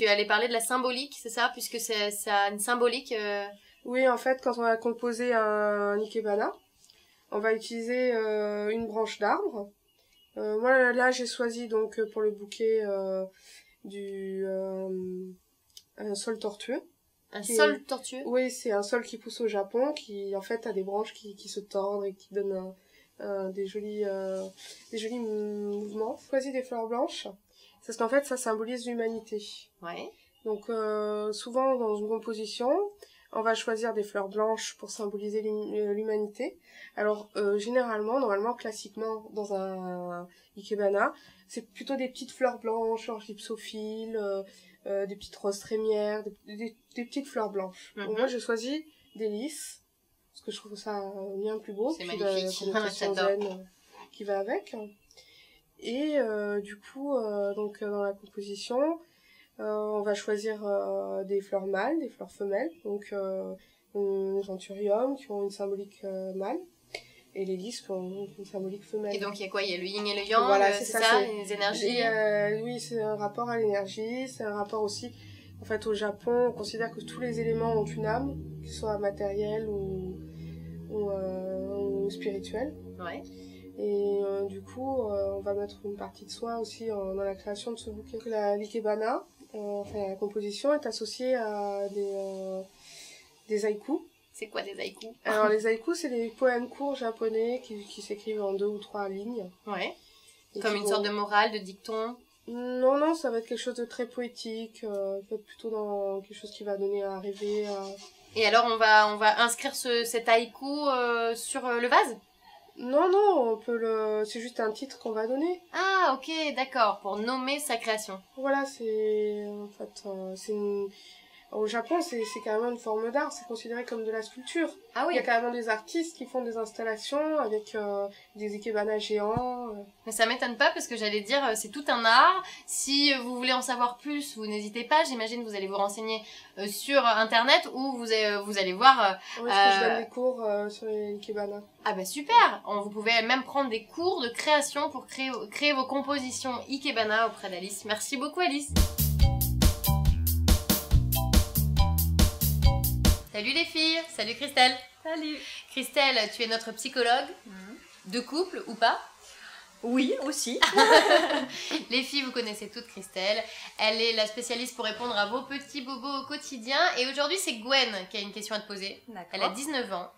tu allais parler de la symbolique, c'est ça? Puisque ça a une symbolique. Oui, en fait, quand on va composer un ikebana, on va utiliser une branche d'arbre. Moi, là, j'ai choisi donc pour le bouquet un saule tortueux. Un saule tortueux? Oui, c'est un saule qui pousse au Japon, qui en fait a des branches qui se tordent et qui donnent des jolis mouvements. J'ai choisi des fleurs blanches, parce qu'en fait, ça symbolise l'humanité. Ouais. Donc, souvent, dans une composition, on va choisir des fleurs blanches pour symboliser l'humanité. Alors, normalement, classiquement, dans un ikebana, c'est plutôt des petites fleurs blanches, genre gypsophile, des petites roses trémières, des petites fleurs blanches. Donc, moi, j'ai choisi des lys, parce que je trouve ça bien plus beau. C'est magnifique. J'adore. Qui va avec. Et du coup, donc dans la composition, on va choisir des fleurs mâles, des fleurs femelles, donc les anthuriums qui ont une symbolique mâle, et les lys qui ont une symbolique femelle. Et donc il y a quoi? Il y a le yin et le yang, voilà, c'est ça, les énergies. Oui, c'est un rapport à l'énergie, c'est un rapport aussi, en fait au Japon, on considère que tous les éléments ont une âme, qu'ils soient matériels ou spirituels. Ouais. Et du coup, on va mettre une partie de soi aussi dans la création de ce bouquet. L'ikebana, la composition est associée à des haïkus. C'est quoi des haïkus? Alors les haïkus, c'est des poèmes courts japonais qui s'écrivent en 2 ou 3 lignes. Ouais. Comme une sorte de morale, de dicton? Non, ça va être quelque chose de très poétique, plutôt dans quelque chose qui va donner à rêver. Et alors on va inscrire cet haïku sur le vase? Non, c'est juste un titre qu'on va donner. Ah, ok, d'accord, pour nommer sa création. Voilà, au Japon, c'est carrément une forme d'art, c'est considéré comme de la sculpture. Ah oui. Il y a carrément des artistes qui font des installations avec des ikebana géants. Mais ça m'étonne pas parce que j'allais dire, c'est tout un art. Si vous voulez en savoir plus, vous n'hésitez pas. J'imagine que vous allez vous renseigner sur Internet ou vous allez voir... Oui, parce que je donne des cours sur les ikebana. Ah bah super. Vous pouvez même prendre des cours de création pour créer vos compositions ikebana auprès d'Alice. Merci beaucoup Alice. Salut les filles, salut Christelle. Salut. Christelle, tu es notre psychologue, de couple ou pas? Oui, aussi. Les filles, vous connaissez toutes Christelle. Elle est la spécialiste pour répondre à vos petits bobos au quotidien. Et aujourd'hui, c'est Gwen qui a une question à te poser. Elle a 19 ans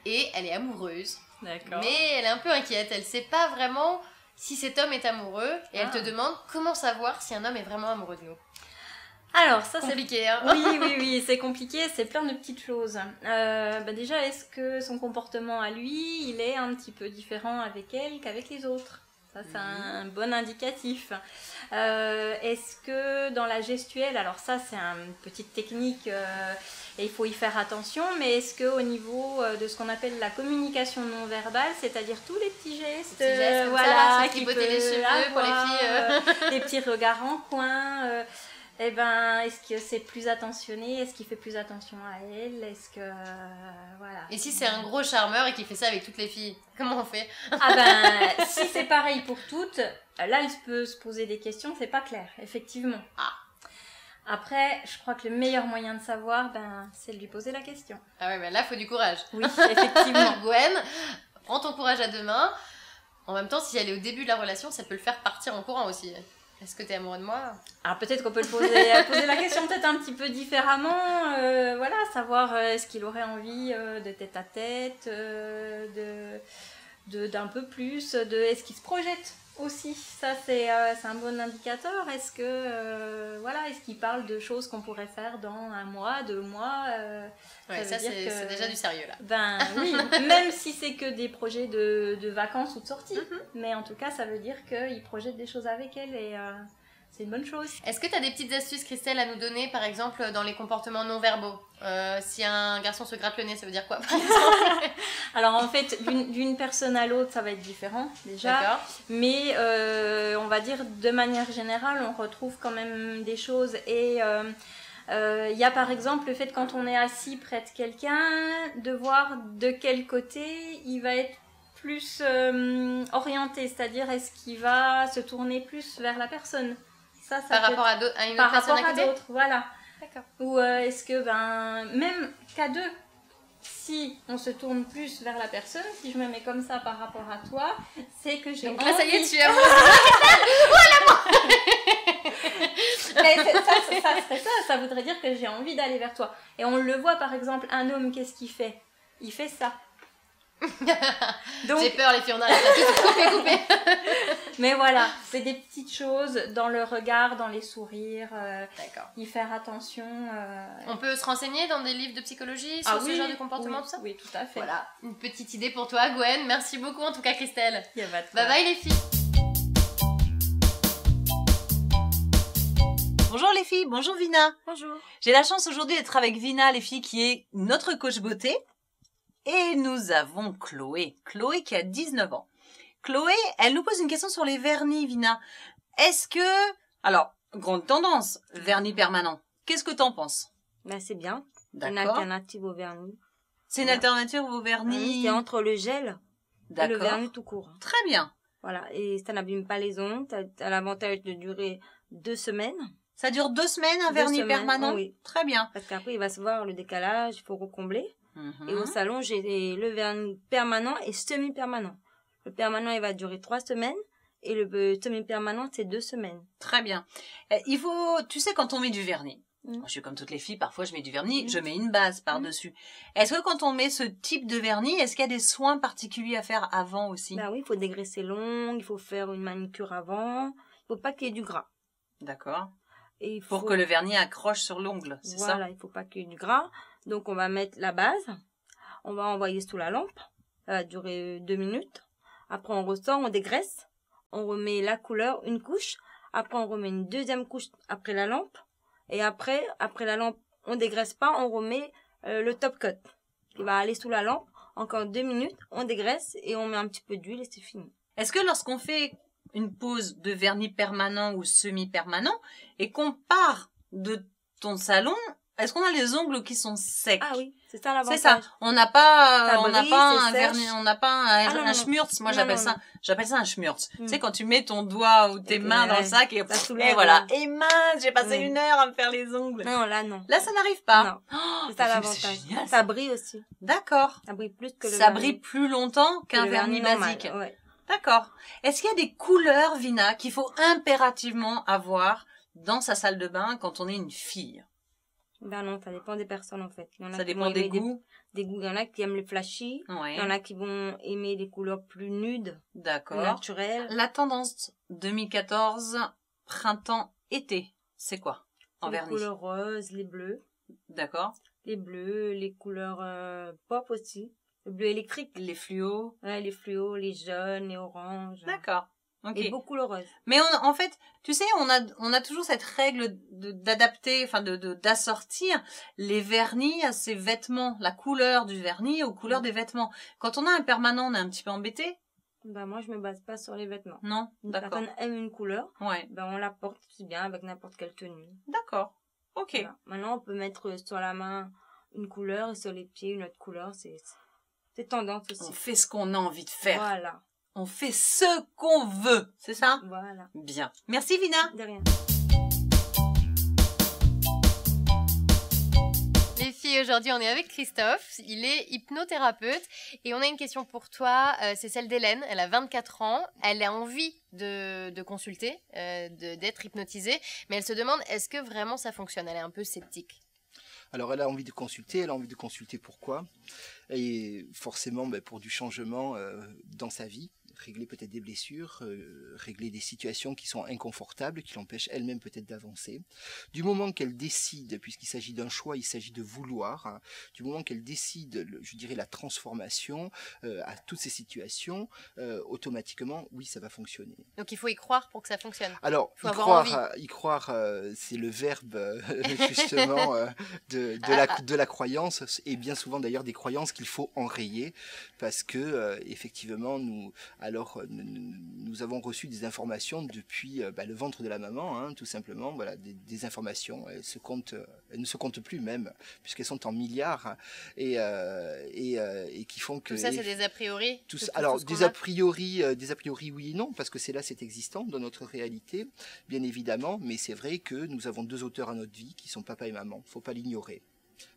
et elle est amoureuse. D'accord. Mais elle est un peu inquiète. Elle ne sait pas vraiment si cet homme est amoureux. Et elle te demande comment savoir si un homme est vraiment amoureux de nous. Alors ça c'est compliqué, hein. Oui, c'est compliqué, c'est plein de petites choses. Déjà, est-ce que son comportement à lui, il est un petit peu différent avec elle qu'avec les autres? Ça, c'est un bon indicatif. Est-ce que dans la gestuelle, alors ça c'est une petite technique et il faut y faire attention, mais est-ce qu'au niveau de ce qu'on appelle la communication non verbale, c'est-à-dire tous les petits gestes, voilà, qui tripoter les cheveux pour les filles, les petits regards en coin, est-ce que c'est plus attentionné? Est-ce qu'il fait plus attention à elle? Est-ce que... voilà. Et si c'est un gros charmeur et qu'il fait ça avec toutes les filles, comment on fait? Si c'est pareil pour toutes, là, il peut se poser des questions, c'est pas clair, effectivement. Après, je crois que le meilleur moyen de savoir, c'est de lui poser la question. Ah ouais, là, il faut du courage. Oui, effectivement. Gwen, prends ton courage à deux mains. En même temps, si elle est au début de la relation, ça peut le faire partir en courant aussi. Est-ce que tu es amoureux de moi? Alors peut-être qu'on peut poser la question peut-être un petit peu différemment, savoir est-ce qu'il aurait envie de tête à tête, d'un peu plus, est-ce qu'il se projette aussi, ça c'est un bon indicateur. Est-ce que est-ce qu'il parle de choses qu'on pourrait faire dans 1 mois, 2 mois, ça c'est déjà du sérieux là. Oui, même si c'est que des projets de vacances ou de sortie, mais en tout cas ça veut dire qu'il projette des choses avec elle et c'est une bonne chose. Est-ce que tu as des petites astuces, Christelle, à nous donner, par exemple, dans les comportements non verbaux? Si un garçon se gratte le nez, ça veut dire quoi, par exemple? Alors, en fait, d'une personne à l'autre, ça va être différent, déjà. D'accord. Mais, on va dire, de manière générale, on retrouve quand même des choses. Et il y a, par exemple, le fait, quand on est assis près de quelqu'un, de voir de quel côté il va être plus orienté. C'est-à-dire, est-ce qu'il va se tourner plus vers la personne? Ça par rapport à une autre personne à côté. Par rapport à d'autres, voilà. D'accord. Ou est-ce que, même qu'à deux, si on se tourne plus vers la personne, si je me mets comme ça par rapport à toi, c'est que j'ai envie... Donc là, ça y est, tu es ça voudrait dire que j'ai envie d'aller vers toi. Et on le voit, par exemple, un homme, qu'est-ce qu'il fait? Il fait ça. Donc... J'ai peur, les filles, on arrête là. Coupez. Mais voilà, c'est des petites choses dans le regard, dans les sourires. D'accord. Y faire attention. On peut se renseigner dans des livres de psychologie sur ce genre de comportement, tout ça? Oui, tout à fait. Voilà, une petite idée pour toi, Gwen. Merci beaucoup, en tout cas, Christelle. Y a pas de bye bye, les filles. Bonjour les filles, bonjour Vina. Bonjour. J'ai la chance aujourd'hui d'être avec Vina, les filles, qui est notre coach beauté. Et nous avons Chloé. Chloé qui a 19 ans. Chloé, elle nous pose une question sur les vernis, Vina. Est-ce que... Alors, grande tendance, vernis permanent. Qu'est-ce que t'en penses? C'est bien. D'accord. Une alternative au vernis. C'est une alternative au vernis... C'est entre le gel et le vernis tout court. Très bien. Voilà, et ça n'abîme pas les ongles. T'as l'avantage de durer 2 semaines. Ça dure 2 semaines, un vernis permanent? Oui. Très bien. Parce qu'après, il va se voir le décalage, il faut recombler. Et au salon, j'ai le vernis permanent et semi-permanent. Le permanent, il va durer 3 semaines. Et le semi-permanent, c'est 2 semaines. Très bien. Il faut... Tu sais, quand on met du vernis, moi, je suis comme toutes les filles, parfois je mets du vernis, je mets une base par-dessus. Est-ce que quand on met ce type de vernis, est-ce qu'il y a des soins particuliers à faire avant aussi? Oui, il faut dégraisser l'ongle, il faut faire une manicure avant. Il faut pas qu'il y ait du gras. D'accord. Et pour que le vernis accroche sur l'ongle, c'est ça? Voilà, il faut pas qu'il y ait du gras. Donc, on va mettre la base. On va envoyer sous la lampe. Ça va durer 2 minutes. Après, on ressort, on dégraisse. On remet la couleur, une couche. Après, on remet une deuxième couche après la lampe. Et après la lampe, on dégraisse pas, on remet le top coat qui va aller sous la lampe. Encore 2 minutes, on dégraisse et on met un petit peu d'huile et c'est fini. Est-ce que lorsqu'on fait une pose de vernis permanent ou semi-permanent et qu'on part de ton salon, est-ce qu'on a les ongles qui sont secs? Ah oui, c'est ça l'avantage. C'est ça. On n'a pas un sèche. vernis, on n'a pas un schmurz. Moi, j'appelle ça un schmurz. Tu sais, quand tu mets ton doigt ou tes mains dans le sac et voilà. Et mince, j'ai passé 1 heure à me faire les ongles. Non, là, non. Là, ça n'arrive pas. Non. C'est ça l'avantage. Ça brille aussi. D'accord. Ça brille plus que le vernis. Ça brille plus longtemps qu'un vernis basique. Ouais. D'accord. Est-ce qu'il y a des couleurs, Vina, qu'il faut impérativement avoir dans sa salle de bain quand on est une fille? Non, ça dépend des personnes en fait. Ça dépend des goûts. Des goûts. Il y en a qui aiment les flashy. Ouais. Il y en a qui vont aimer des couleurs plus nudes. D'accord. Naturelles. La tendance 2014, printemps-été, c'est quoi en vernis? Les couleurs roses, les bleus. D'accord. Les bleus, les couleurs pop aussi. Le bleu électrique. Les fluos. Ouais, les fluos, les jaunes, les oranges. D'accord. Okay. Et beaucoup le rose. Mais en fait, tu sais, on a toujours cette règle d'adapter, enfin d'assortir les vernis à ses vêtements, la couleur du vernis aux couleurs des vêtements. Quand on a un permanent, on est un petit peu embêté. Moi, je me base pas sur les vêtements. Non, une d'accord. personne aime une couleur. Ouais. On la porte aussi bien avec n'importe quelle tenue. D'accord. Ok. Voilà. Maintenant, on peut mettre sur la main une couleur et sur les pieds une autre couleur. C'est tendance aussi. On fait ce qu'on a envie de faire. Voilà. On fait ce qu'on veut, c'est ça? Voilà. Bien. Merci Vina. De rien. Les filles, aujourd'hui, on est avec Christophe. Il est hypnothérapeute. Et on a une question pour toi. C'est celle d'Hélène. Elle a 24 ans. Elle a envie de consulter, d'être hypnotisée. Mais elle se demande, est-ce que vraiment ça fonctionne? Elle est un peu sceptique. Alors elle a envie de consulter. Elle a envie de consulter pourquoi? Et forcément pour du changement dans sa vie. Régler peut-être des blessures, régler des situations qui sont inconfortables, qui l'empêchent elle-même peut-être d'avancer. Du moment qu'elle décide, puisqu'il s'agit d'un choix, il s'agit de vouloir, hein, du moment qu'elle décide, je dirais, la transformation à toutes ces situations, automatiquement, oui, ça va fonctionner. Donc il faut y croire pour que ça fonctionne. Alors, y croire, c'est le verbe justement de la croyance, et bien souvent d'ailleurs des croyances qu'il faut enrayer, parce que effectivement, nous... Alors, nous avons reçu des informations depuis le ventre de la maman, hein, tout simplement. Voilà, des informations. Elles ne se comptent plus même, puisqu'elles sont en milliards et qui font que. Tout ça, c'est des a priori. Alors, des a priori, oui et non, parce que c'est existant dans notre réalité, bien évidemment. Mais c'est vrai que nous avons 2 auteurs à notre vie qui sont papa et maman. Faut pas l'ignorer.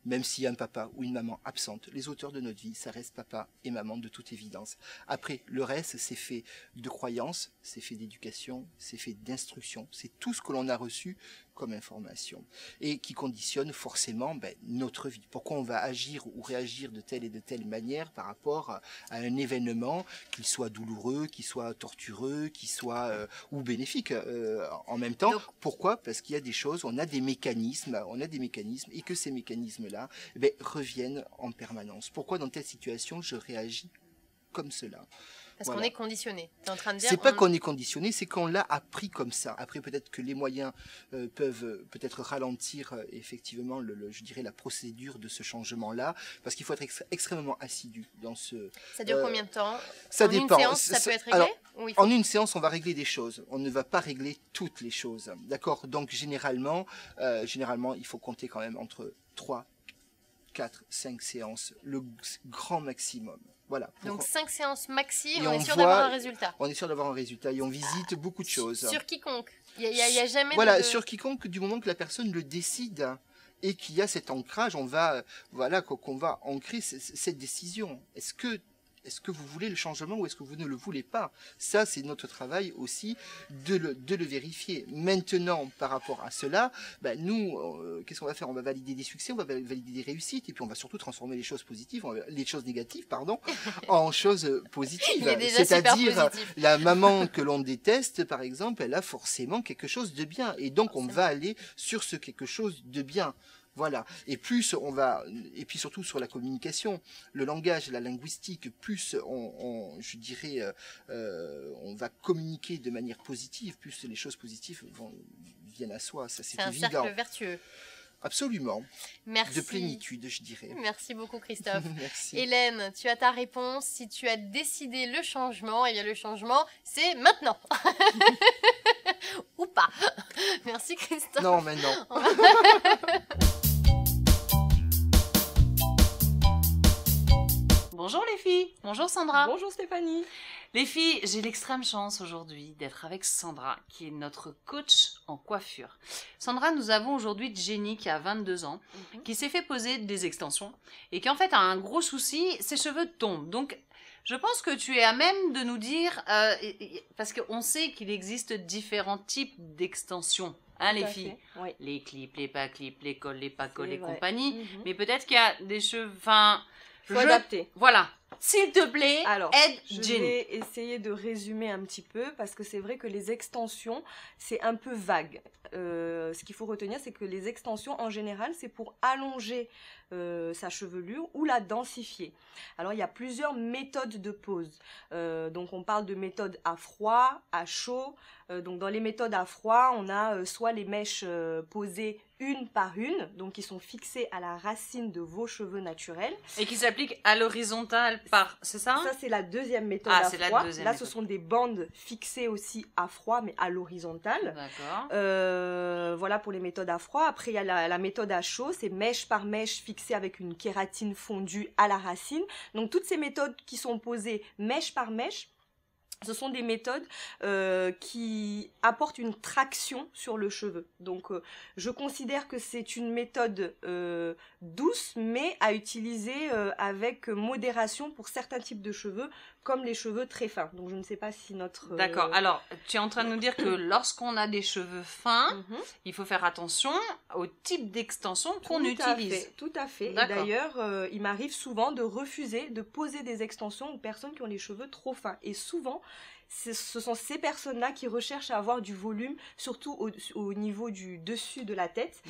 Même s'il y a un papa ou une maman absente, les auteurs de notre vie, ça reste papa et maman de toute évidence. Après, le reste, c'est fait de croyances, c'est fait d'éducation, c'est fait d'instruction, c'est tout ce que l'on a reçu comme information et qui conditionne forcément notre vie. Pourquoi on va agir ou réagir de telle et de telle manière par rapport à un événement, qu'il soit douloureux, qu'il soit tortureux, qu'il soit ou bénéfique en même temps. Donc, pourquoi? Parce qu'il y a des choses, on a des mécanismes et que ces mécanismes-là reviennent en permanence. Pourquoi dans telle situation je réagis comme cela? Parce qu'on est conditionné. Tu es en train de dire. C'est pas qu'on est conditionné, c'est qu'on l'a appris comme ça. Après, peut-être que les moyens peuvent peut-être ralentir effectivement, je dirais, la procédure de ce changement-là, parce qu'il faut être extrêmement assidu dans ce. Ça dure combien de temps? Ça dépend. En une séance, ça peut être réglé? Alors, en une séance, on va régler des choses. On ne va pas régler toutes les choses. D'accord? Donc, généralement, il faut compter quand même entre 3, 4, 5 séances, le grand maximum. Voilà. Donc 5 séances maxi, on est sûr d'avoir un résultat. On est sûr d'avoir un résultat et on visite beaucoup de choses. Sur quiconque. Il y a jamais sur quiconque, du moment que la personne le décide et qu'il y a cet ancrage, qu'on va ancrer cette décision. Est-ce que vous voulez le changement ou est-ce que vous ne le voulez pas? Ça, c'est notre travail aussi de le vérifier. Maintenant, par rapport à cela, nous, qu'est-ce qu'on va faire? On va valider des succès, on va valider des réussites, et puis on va surtout transformer les choses négatives, en choses positives. C'est-à-dire, la maman que l'on déteste, par exemple, elle a forcément quelque chose de bien, et donc on va aller sur ce quelque chose de bien. Voilà. Et plus et puis surtout sur la communication, le langage, la linguistique, plus on va communiquer de manière positive, plus les choses positives viennent à soi. Ça, c'est évident. C'est un cercle vertueux. Absolument. Merci. De plénitude, je dirais. Merci beaucoup, Christophe. Merci. Hélène, tu as ta réponse. Si tu as décidé le changement, eh bien le changement, c'est maintenant. Ou pas. Merci, Christophe. Non, mais non. Bonjour les filles, bonjour Sandra. Bonjour Stéphanie. Les filles, j'ai l'extrême chance aujourd'hui d'être avec Sandra, qui est notre coach en coiffure. Sandra, nous avons aujourd'hui Jenny qui a 22 ans, qui s'est fait poser des extensions et qui en fait a un gros souci, ses cheveux tombent. Donc je pense que tu es à même de nous dire, parce qu'on sait qu'il existe différents types d'extensions. Hein, les filles, oui. Les clips, les pas clips, les cols, les pas cols et compagnie. Mais peut-être qu'il y a des cheveux, enfin... Faut adapter. Voilà. S'il te plaît, aide Jenny. Je vais essayer de résumer un petit peu parce que c'est vrai que les extensions, c'est un peu vague. Ce qu'il faut retenir, c'est que les extensions, en général, c'est pour allonger sa chevelure ou la densifier. Alors, il y a plusieurs méthodes de pose. Donc, on parle de méthode à froid, à chaud. Donc, dans les méthodes à froid, on a soit les mèches posées une par une, donc qui sont fixées à la racine de vos cheveux naturels. Et qui s'appliquent à l'horizontale par, c'est ça? Ça, c'est la deuxième méthode à froid. Là, ce sont des bandes fixées aussi à froid, mais à l'horizontale. D'accord. Voilà pour les méthodes à froid. Après, il y a la méthode à chaud, c'est mèche par mèche fixée avec une kératine fondue à la racine. Donc, toutes ces méthodes qui sont posées mèche par mèche, ce sont des méthodes qui apportent une traction sur le cheveu. Donc, je considère que c'est une méthode douce, mais à utiliser avec modération pour certains types de cheveux, comme les cheveux très fins. Donc, je ne sais pas si notre... D'accord. Alors, tu es en train de nous dire que lorsqu'on a des cheveux fins, il faut faire attention au type d'extension qu'on utilise. Tout à fait. Et d'ailleurs, il m'arrive souvent de refuser de poser des extensions aux personnes qui ont les cheveux trop fins. Et souvent, ce sont ces personnes-là qui recherchent à avoir du volume, surtout au niveau du dessus de la tête.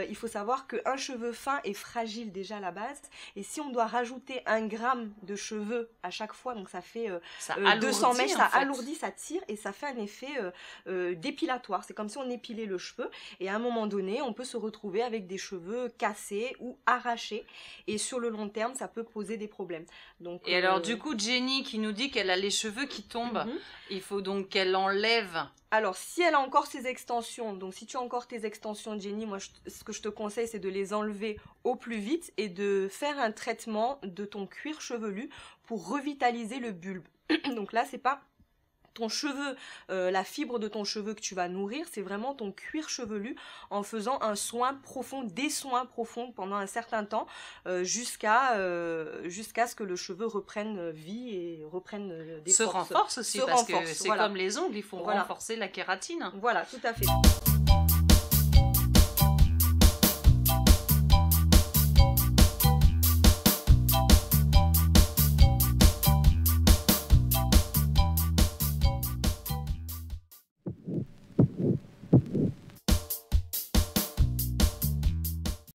Il faut savoir qu'un cheveu fin est fragile déjà à la base, et si on doit rajouter 1 gramme de cheveux à chaque fois, donc ça fait 200 mèches, ça alourdit, ça tire, et ça fait un effet dépilatoire. C'est comme si on épilait le cheveu, et à un moment donné, on peut se retrouver avec des cheveux cassés ou arrachés, et sur le long terme, ça peut poser des problèmes. Donc, et alors du coup, Jenny qui nous dit qu'elle a les cheveux qui tombent, il faut donc qu'elle enlève. Alors, si elle a encore ses extensions, donc si tu as encore tes extensions, Jenny, moi, ce que je te conseille, c'est de les enlever au plus vite et de faire un traitement de ton cuir chevelu pour revitaliser le bulbe. Donc là, c'est pas ton cheveu, la fibre de ton cheveu que tu vas nourrir, c'est vraiment ton cuir chevelu en faisant un soin profond, des soins profonds pendant un certain temps, jusqu'à ce que le cheveu reprenne vie et reprenne des forces. Se renforce aussi, parce que c'est comme les ongles, il faut renforcer la kératine. Voilà, tout à fait.